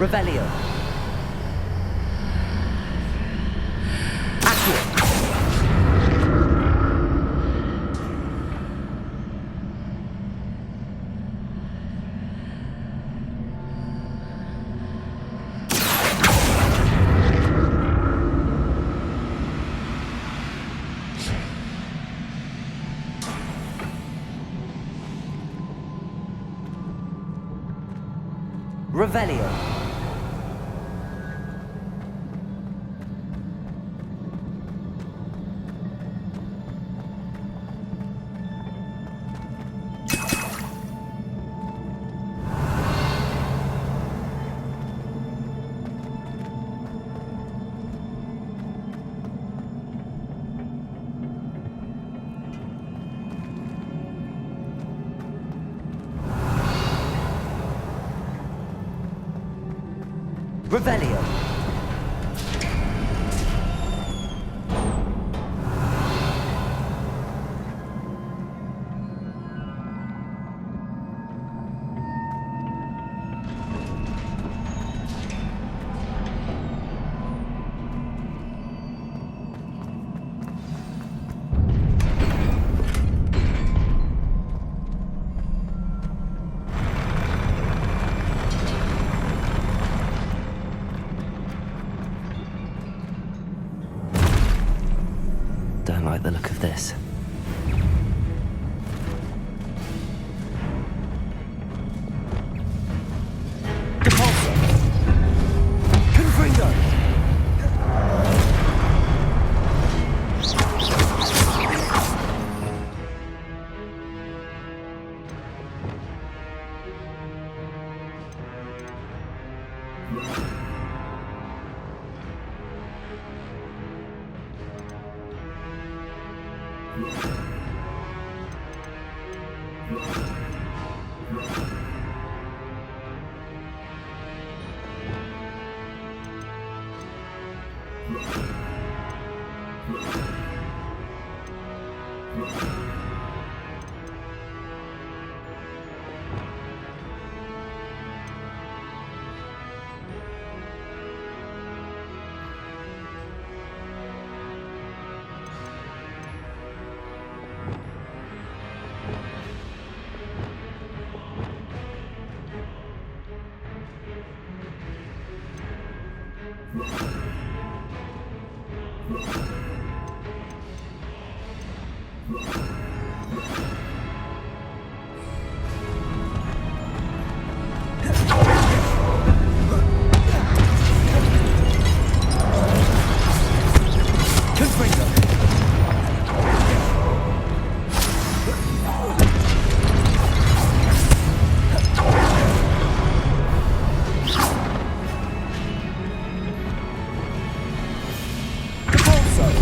Revelio. Accio. Revelio. Revelio. Don't like the look of this. Depulso. Confringo. Depulso.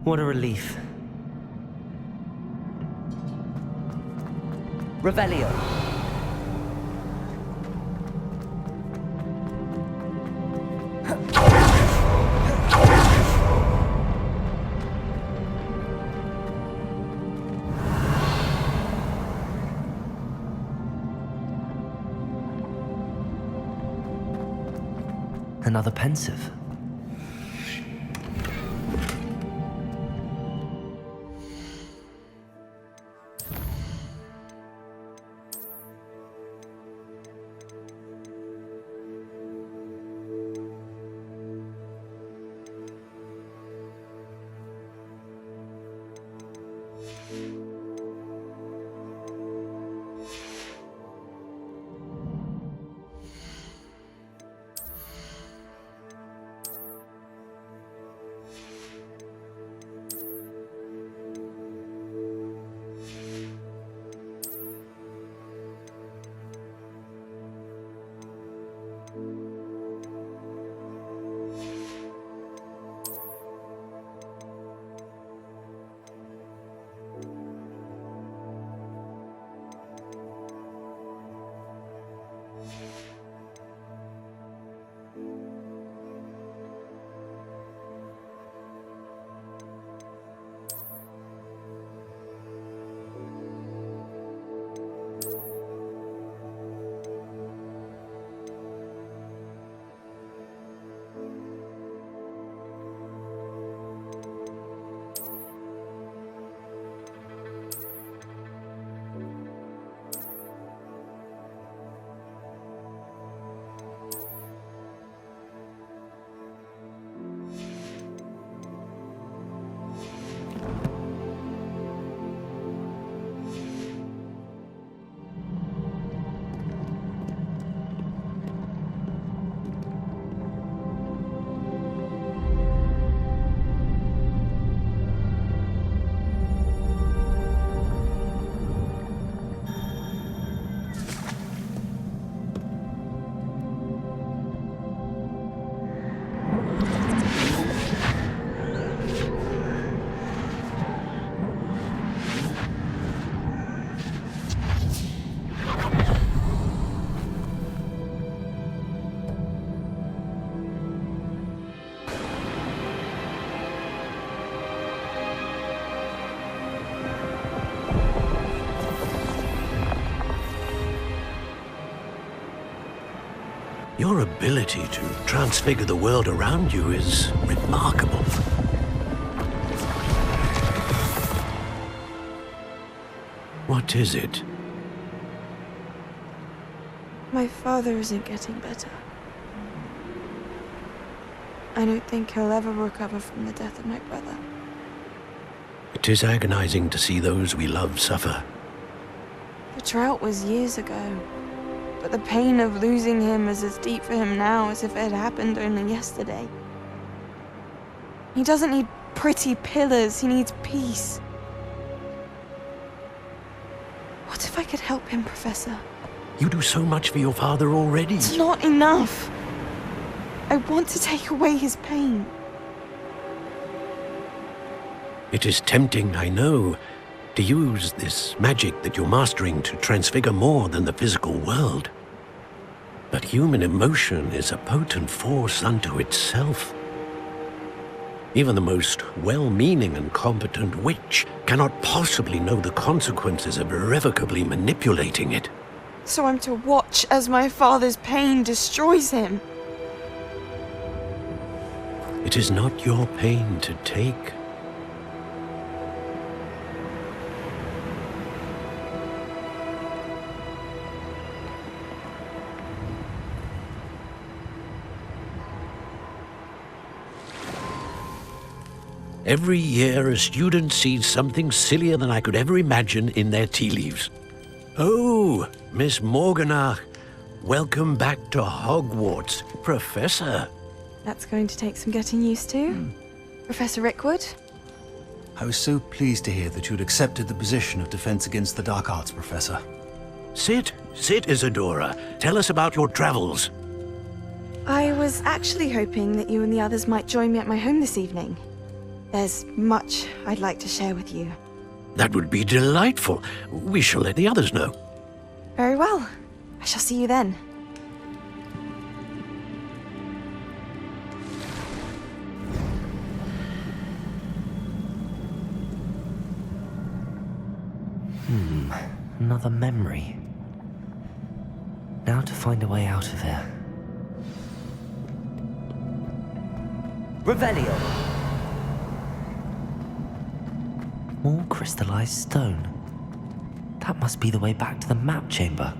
What a relief. Revelio. Another pensive. Your ability to transfigure the world around you is remarkable. What is it? My father isn't getting better. I don't think he'll ever recover from the death of my brother. It is agonizing to see those we love suffer. The drought was years ago, but the pain of losing him is as deep for him now as if it had happened only yesterday. He doesn't need pretty pillars, he needs peace. What if I could help him, Professor? You do so much for your father already. It's not enough. I want to take away his pain. It is tempting, I know, to use this magic that you're mastering to transfigure more than the physical world. But human emotion is a potent force unto itself. Even the most well-meaning and competent witch cannot possibly know the consequences of irrevocably manipulating it. So I'm to watch as my father's pain destroys him. It is not your pain to take. Every year, a student sees something sillier than I could ever imagine in their tea leaves. Oh, Miss Morganach, welcome back to Hogwarts, Professor. That's going to take some getting used to. Professor Rickwood? I was so pleased to hear that you'd accepted the position of Defense Against the Dark Arts, Professor. Sit, Isadora. Tell us about your travels. I was actually hoping that you and the others might join me at my home this evening. There's much I'd like to share with you. That would be delightful. We shall let the others know. Very well. I shall see you then. Another memory. Now to find a way out of here. Revelio. More crystallized stone. That must be the way back to the map chamber.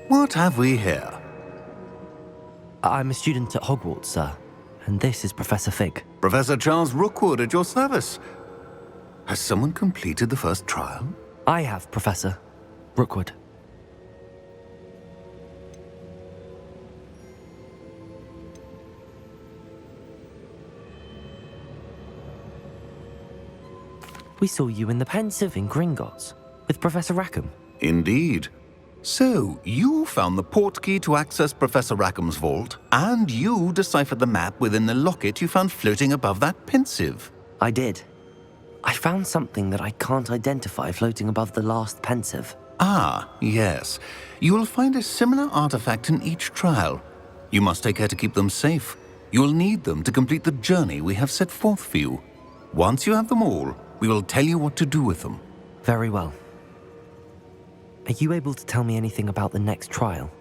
What have we here? I'm a student at Hogwarts, sir, and this is Professor Fig. Professor Charles Rookwood at your service. Has someone completed the first trial? I have, Professor Rookwood. We saw you in the Pensive in Gringotts with Professor Rackham. Indeed. So, you found the portkey to access Professor Rackham's vault, and you deciphered the map within the locket you found floating above that Pensive. I did. I found something that I can't identify floating above the last Pensive. Ah, yes. You will find a similar artifact in each trial. You must take care to keep them safe. You will need them to complete the journey we have set forth for you. Once you have them all, we will tell you what to do with them. Very well. Are you able to tell me anything about the next trial?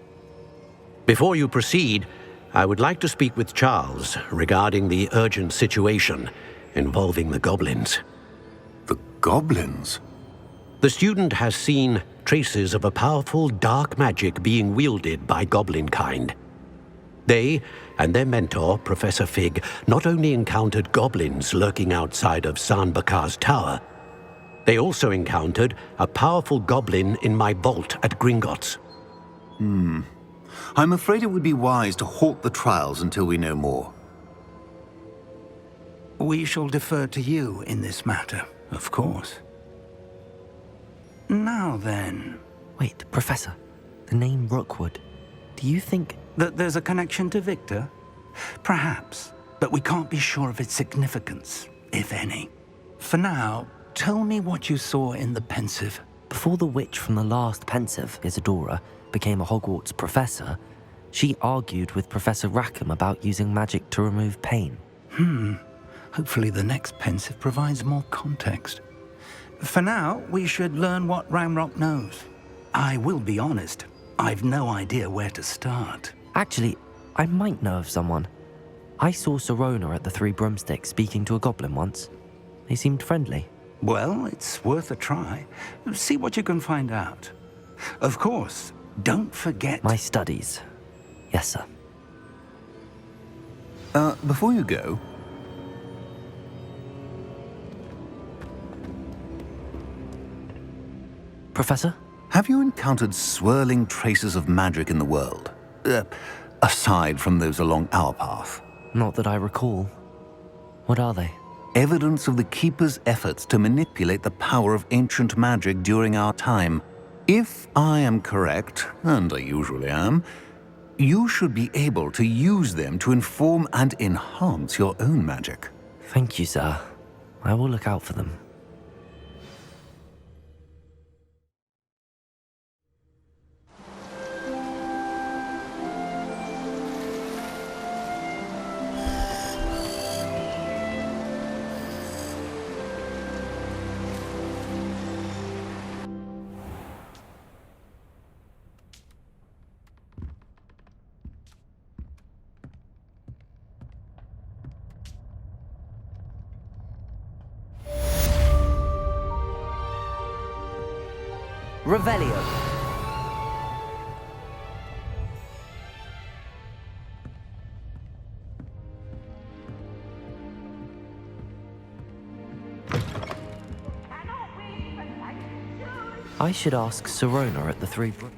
Before you proceed, I would like to speak with Charles regarding the urgent situation involving the goblins. The goblins? The student has seen traces of a powerful dark magic being wielded by goblin kind. They and their mentor, Professor Fig, not only encountered goblins lurking outside of San Bakar's tower, they also encountered a powerful goblin in my vault at Gringotts. I'm afraid it would be wise to halt the trials until we know more. We shall defer to you in this matter, of course. Now then, Wait, Professor. The name Rookwood. Do you think... that there's a connection to Victor? Perhaps, but we can't be sure of its significance, if any. For now, tell me what you saw in the Pensive. Before the witch from the last Pensive, Isadora, became a Hogwarts professor, she argued with Professor Rackham about using magic to remove pain. Hopefully the next Pensive provides more context. For now, we should learn what Ramrock knows. I will be honest, I've no idea where to start. Actually, I might know of someone. I saw Serona at the Three Broomsticks speaking to a goblin once. They seemed friendly. Well, it's worth a try. See what you can find out. Of course, don't forget... My studies. Yes, sir. Before you go... Professor? Have you encountered swirling traces of magic in the world? Aside from those along our path. Not that I recall. What are they? Evidence of the Keeper's efforts to manipulate the power of ancient magic during our time. If I am correct, and I usually am, you should be able to use them to inform and enhance your own magic. Thank you, sir. I will look out for them. Revelio. I should ask Sirona at the Three Brook.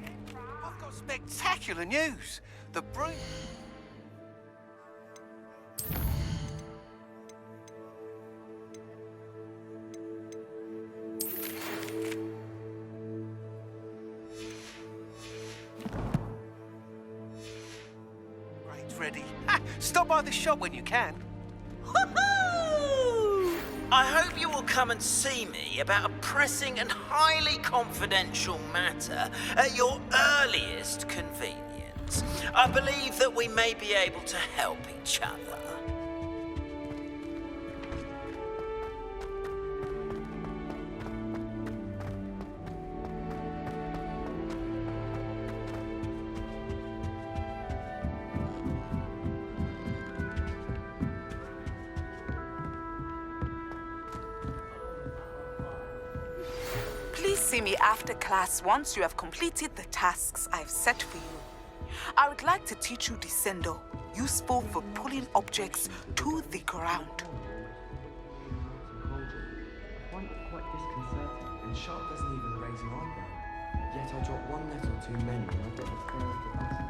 I've got spectacular news. The broom... Grade's ready. Ha! Stop by the shop when you can. Woohoo! I hope you will come and see me about a pressing and highly confidential matter at your earliest convenience. I believe that we may be able to help each other. Please see me after class once you have completed the tasks I've set for you. I would like to teach you Descendo, useful for pulling objects to the ground. I find it quite disconcerting, and Sharp doesn't even raise an eyebrow. Yet I drop one letter too many and I get the fear of the button.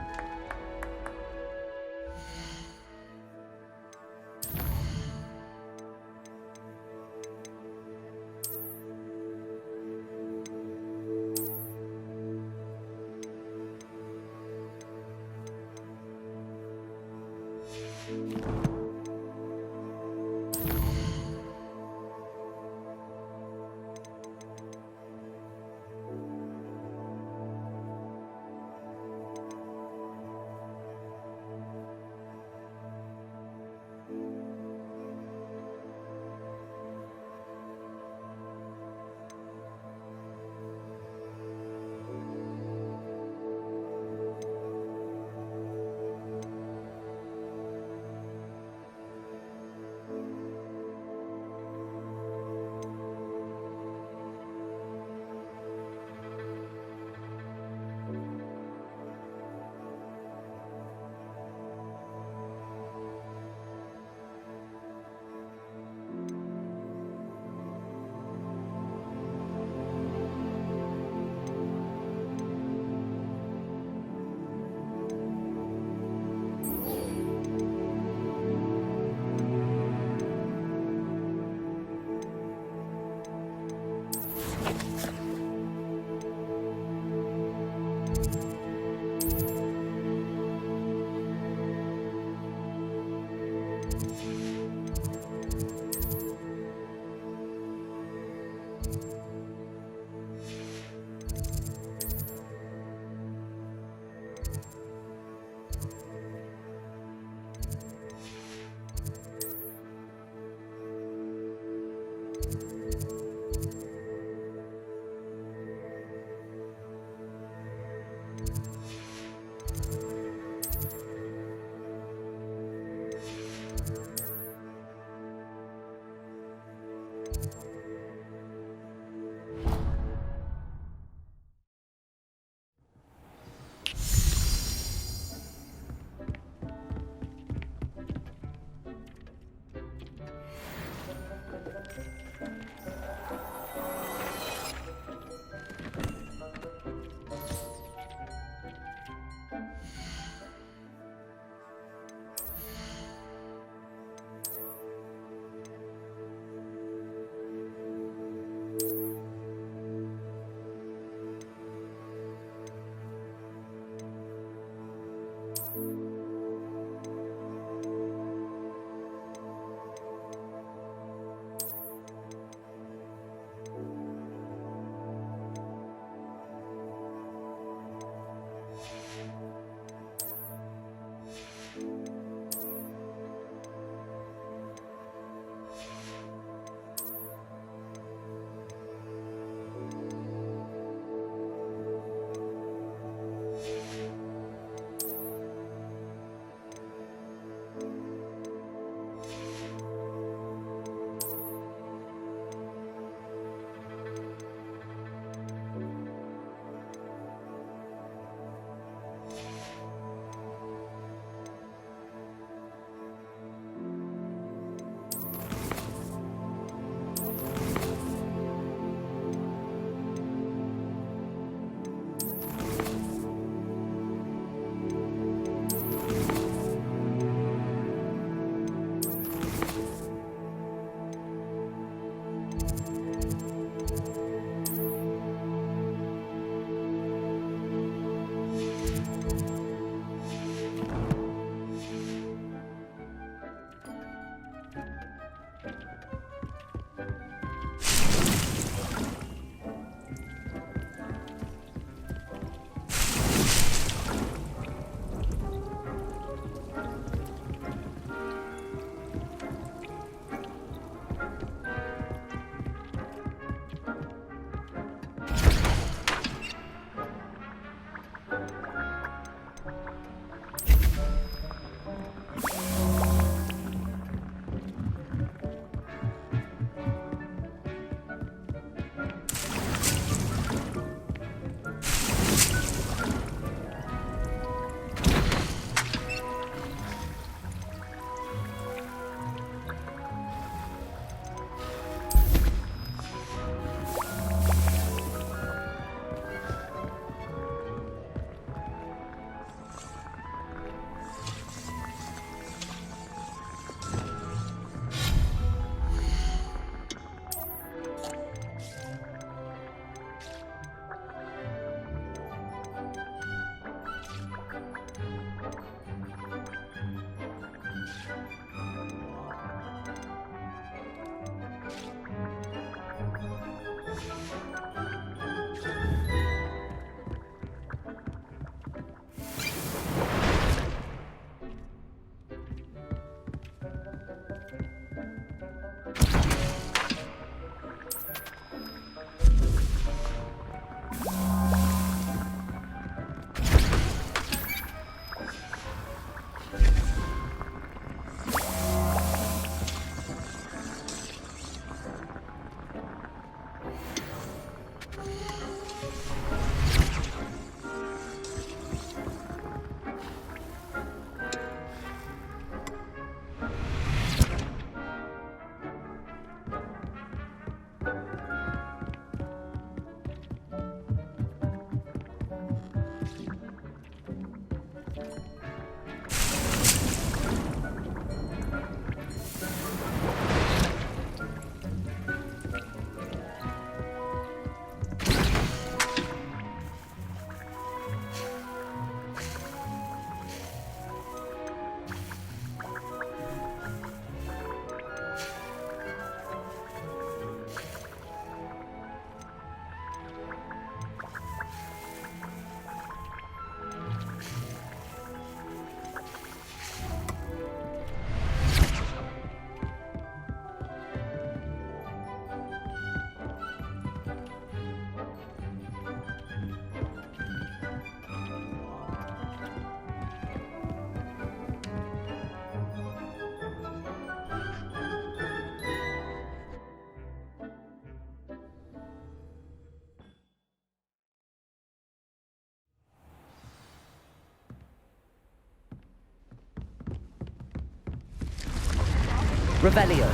Revelio.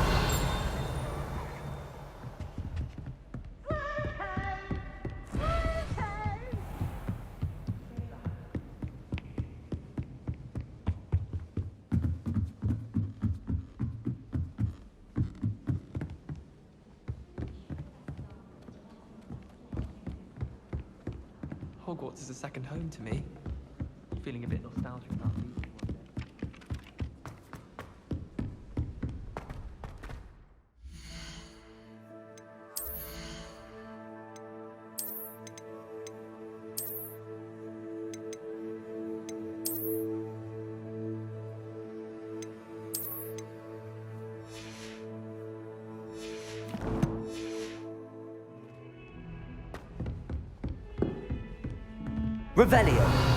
Hogwarts is a second home to me. Feeling a bit nostalgic about leaving one day. Revelio.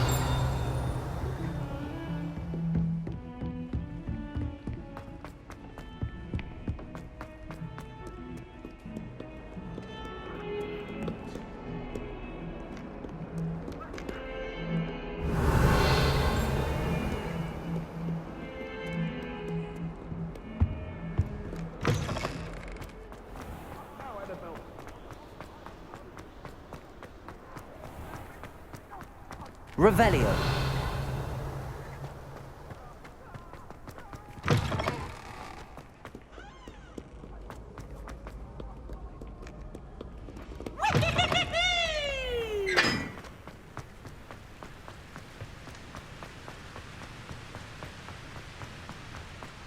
Revelio.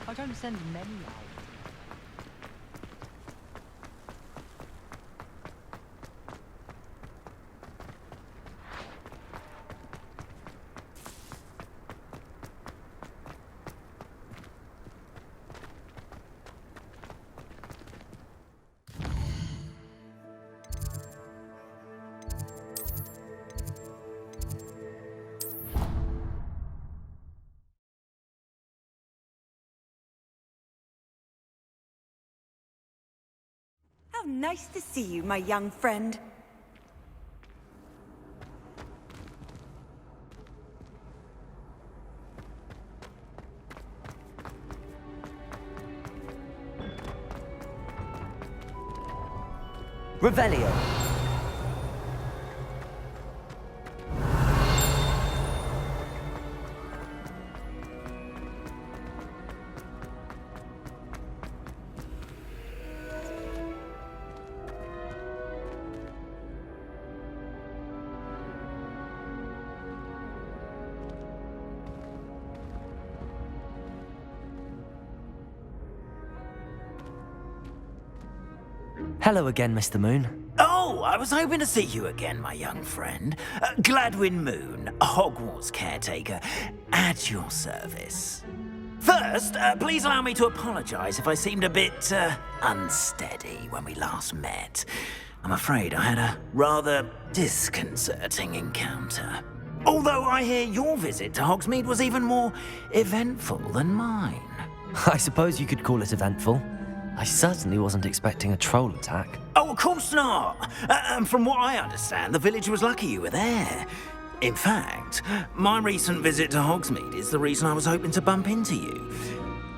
I don't send many out. How nice to see you, my young friend. Revelio. Hello again, Mr. Moon. Oh, I was hoping to see you again, my young friend. Gladwin Moon, Hogwarts caretaker, at your service. First, please allow me to apologize if I seemed a bit unsteady when we last met. I'm afraid I had a rather disconcerting encounter. Although I hear your visit to Hogsmeade was even more eventful than mine. I suppose you could call it eventful. I certainly wasn't expecting a troll attack. Oh, of course not. And from what I understand, the village was lucky you were there. In fact, my recent visit to Hogsmeade is the reason I was hoping to bump into you.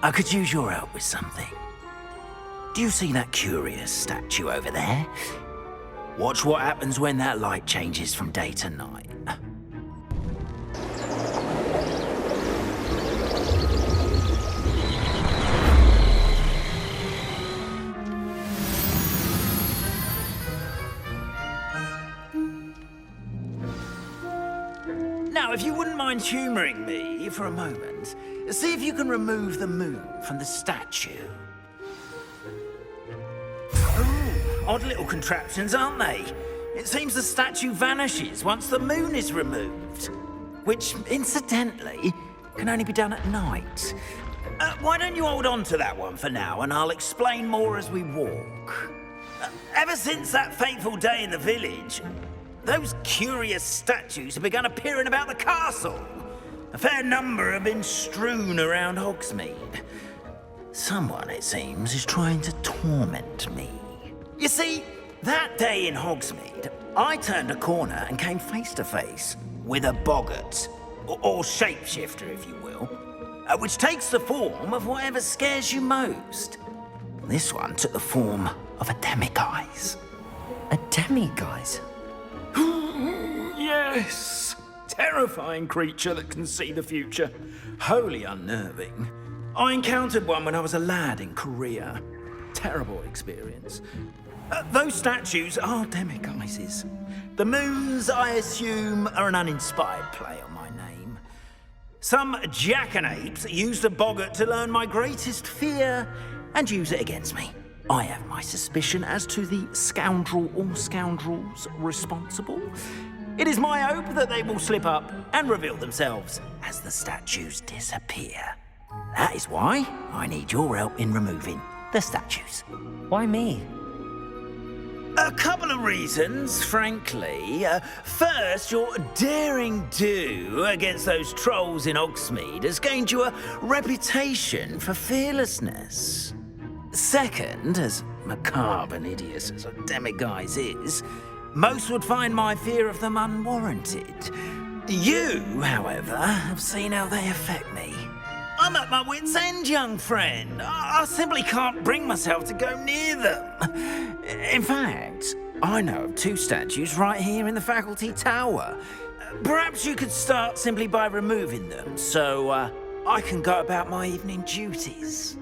I could use your help with something. Do you see that curious statue over there? Watch what happens when that light changes from day to night. Now, if you wouldn't mind humouring me for a moment, see if you can remove the moon from the statue. Ooh, odd little contraptions, aren't they? It seems the statue vanishes once the moon is removed. Which, incidentally, can only be done at night. Why don't you hold on to that one for now, and I'll explain more as we walk. Ever since that fateful day in the village, those curious statues have begun appearing about the castle. A fair number have been strewn around Hogsmeade. Someone, it seems, is trying to torment me. You see, that day in Hogsmeade, I turned a corner and came face to face with a boggart, or shapeshifter, if you will, which takes the form of whatever scares you most. This one took the form of a demiguise. A demiguise? Yes! Terrifying creature that can see the future. Wholly unnerving. I encountered one when I was a lad in Korea. Terrible experience. Those statues are demiguises. The moons, I assume, are an uninspired play on my name. Some jackanapes used a boggart to learn my greatest fear and use it against me. I have my suspicion as to the scoundrel or scoundrels responsible. It is my hope that they will slip up and reveal themselves as the statues disappear. That is why I need your help in removing the statues. Why me? A couple of reasons, frankly. First, your daring do against those trolls in Hogsmeade has gained you a reputation for fearlessness. Second, as macabre and hideous as a demiguise is, most would find my fear of them unwarranted. You, however, have seen how they affect me. I'm at my wit's end, young friend. I simply can't bring myself to go near them. In fact, I know of 2 statues right here in the faculty tower. Perhaps you could start simply by removing them, so I can go about my evening duties.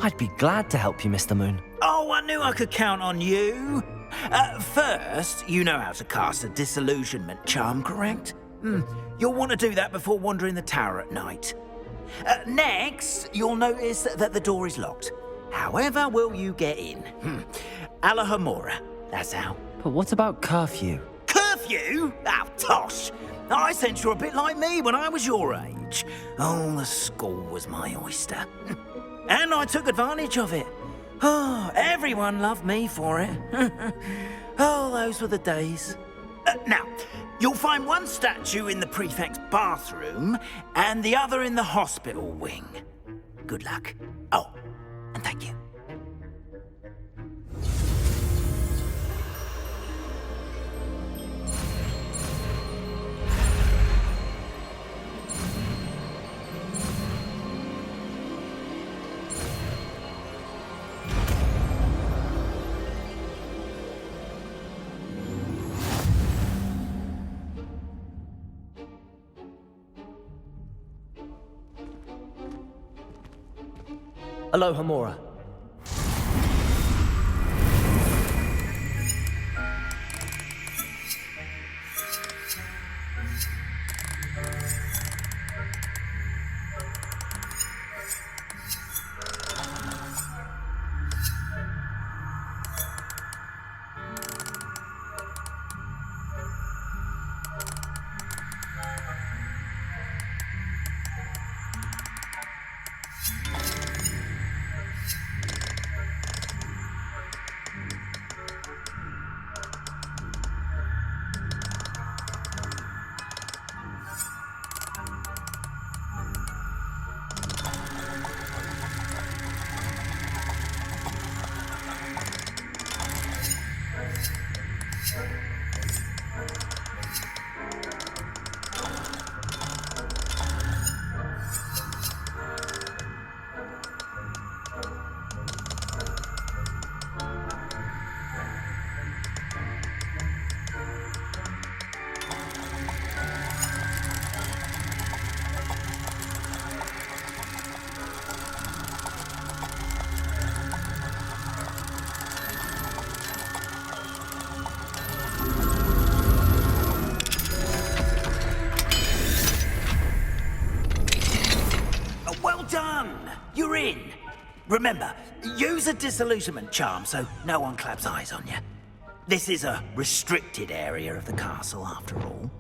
I'd be glad to help you, Mr. Moon. Oh, I knew I could count on you. First, you know how to cast a disillusionment charm, correct? You'll want to do that before wandering the tower at night. Next, you'll notice that the door is locked. However will you get in? Alahomora, that's how. But what about curfew? Curfew? Oh, tosh. I sense you're a bit like me when I was your age. Oh, the school was my oyster. And I took advantage of it. Oh, everyone loved me for it. Oh, those were the days. Now, you'll find one statue in the prefect's bathroom and the other in the hospital wing. Good luck. Oh, and thank you. Alohomora. Remember, use a disillusionment charm so no one claps eyes on you. This is a restricted area of the castle, after all.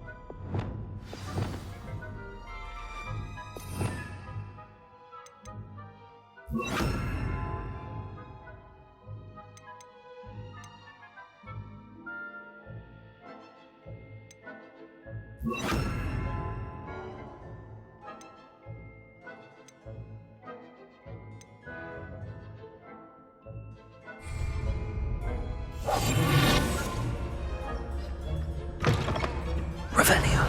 Revelio.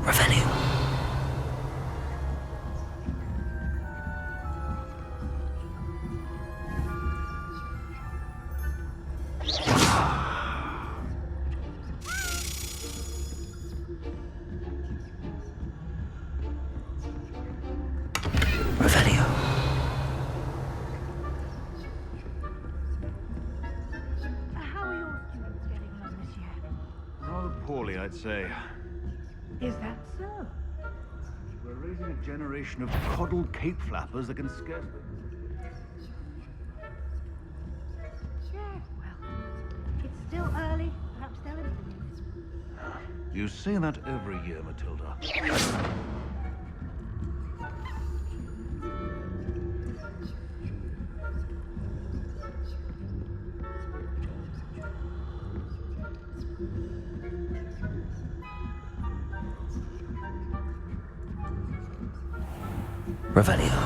Revelio. Revelio. How are your students getting on this year? Rather poorly, I'd say. Is that so? We're raising a generation of coddled cape flappers that can scarcely... Yeah, well, it's still early. Perhaps they'll improve. You say that every year, Matilda. Revelio.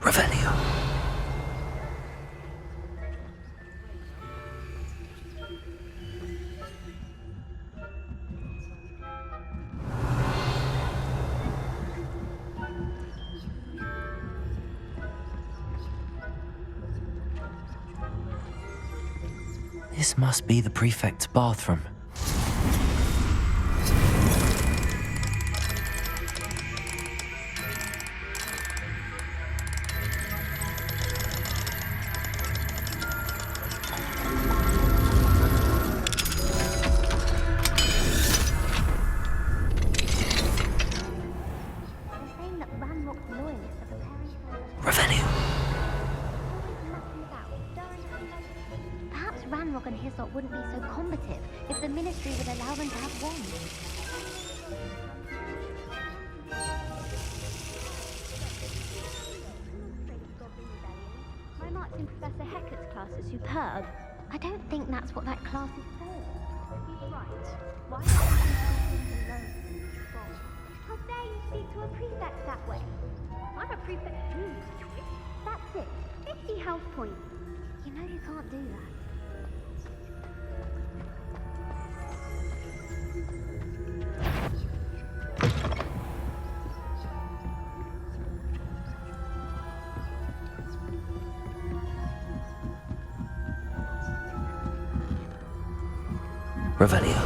Revelio. This must be the prefect's bathroom. Revelio. Perhaps Ranrock and Hyssop wouldn't be so combative if the Ministry would allow them to have wands. My marching Professor Hecat's class is superb. I don't think that's what that class is for. He's right. Why not alone? How dare you speak to a prefect that way? I'm a prefect too. That's it. 50 health points. You know you can't do that. Revelio.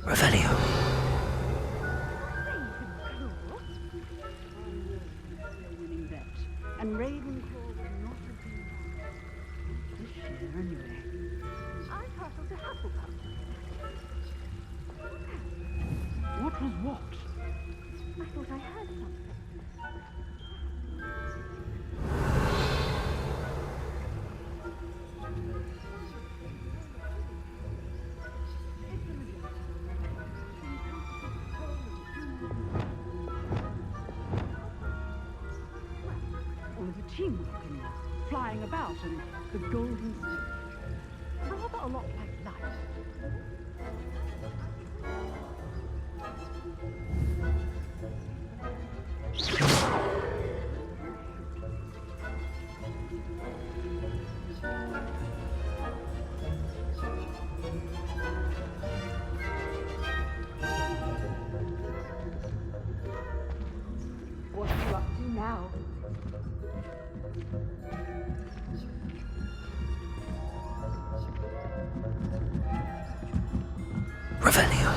Revelio. Winning bet. And Ravenclaw will not have been wrong. This year, anyway. I'm partial to Hufflepuff. What was what? I thought I heard something. All of the teamwork and flying about and the golden snake. Rather a lot like life. What are you up to now? Revelio.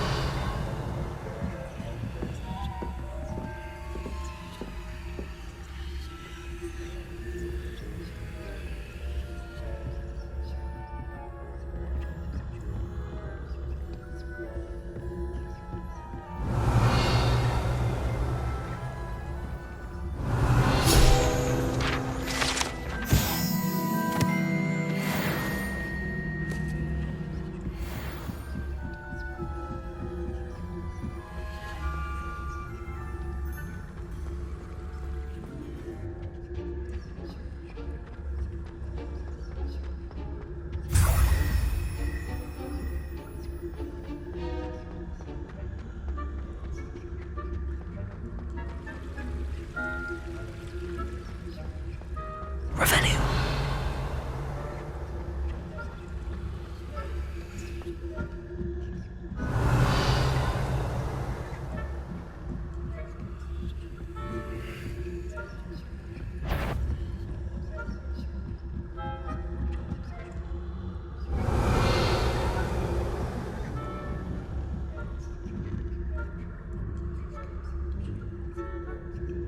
Revelio.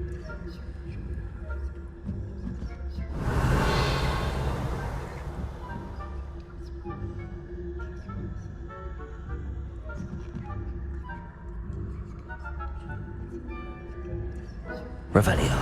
Revelio.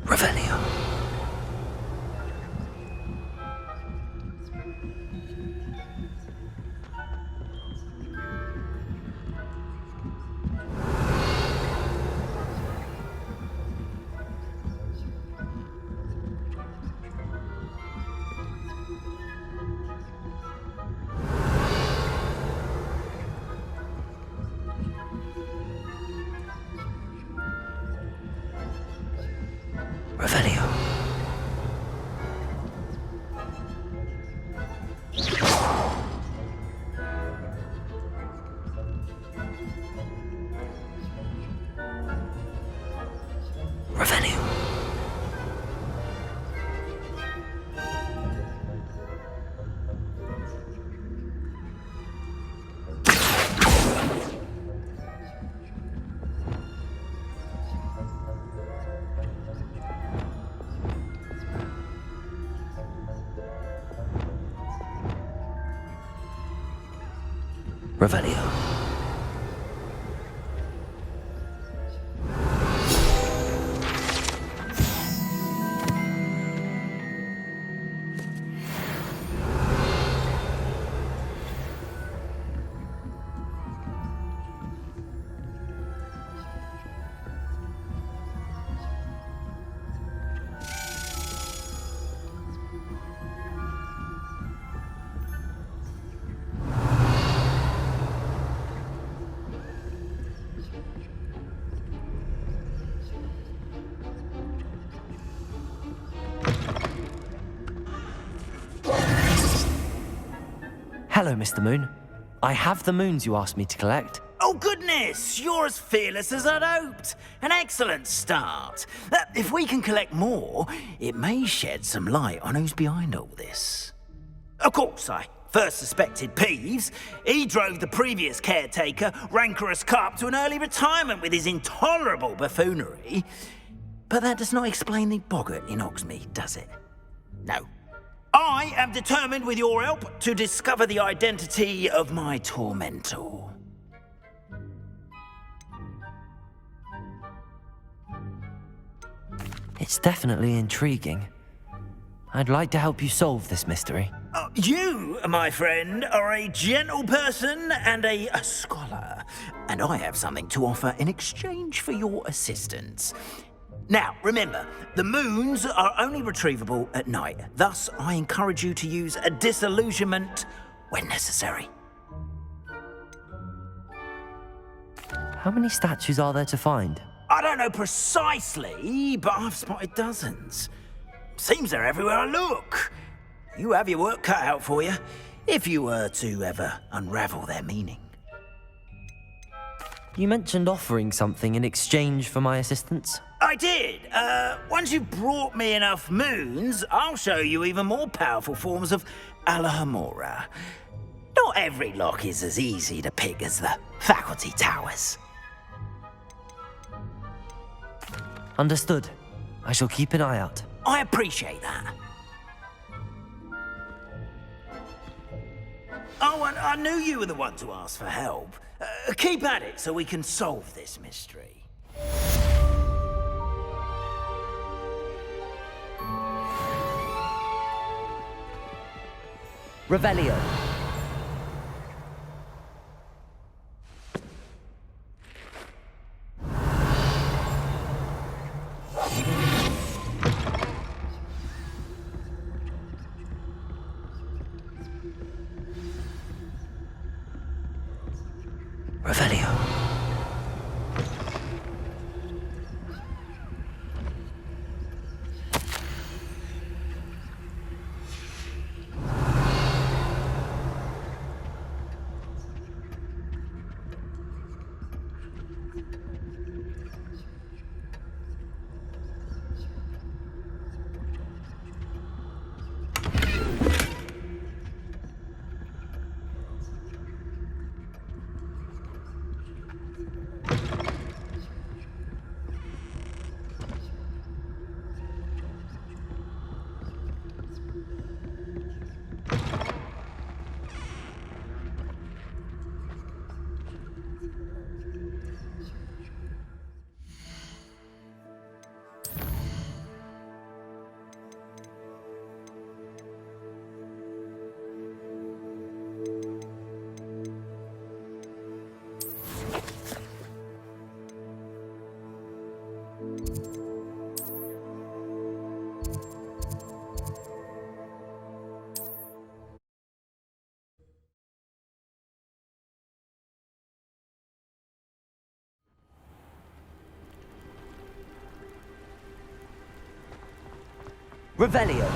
Revelio. Revelio. Revelio. Revelio. Hello, Mr. Moon. I have the moons you asked me to collect. Oh, goodness! You're as fearless as I'd hoped. An excellent start. If we can collect more, it may shed some light on who's behind all this. Of course, I first suspected Peeves. He drove the previous caretaker, Rancorous Carp, to an early retirement with his intolerable buffoonery. But that does not explain the boggart in Hogsmeade, does it? No. I am determined, with your help, to discover the identity of my tormentor. It's definitely intriguing. I'd like to help you solve this mystery. You, my friend, are a gentle person and a scholar, and I have something to offer in exchange for your assistance. Now, remember, the moons are only retrievable at night. Thus, I encourage you to use a disillusionment when necessary. How many statues are there to find? I don't know precisely, but I've spotted dozens. Seems they're everywhere I look. You have your work cut out for you, if you were to ever unravel their meaning. You mentioned offering something in exchange for my assistance? I did. Once you've brought me enough moons, I'll show you even more powerful forms of Alohomora. Not every lock is as easy to pick as the faculty towers. Understood. I shall keep an eye out. I appreciate that. Oh, and I knew you were the one to ask for help. Keep at it so we can solve this mystery. Revelio. Revelio. Revelio.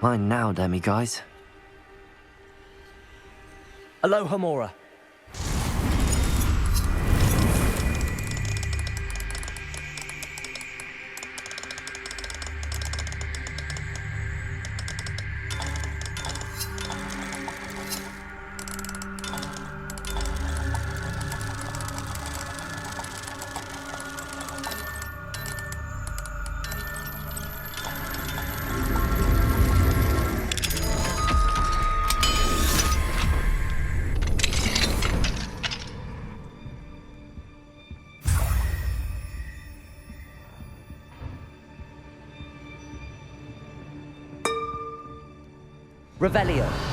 Mine now, demiguise. Alohomora. Revelio.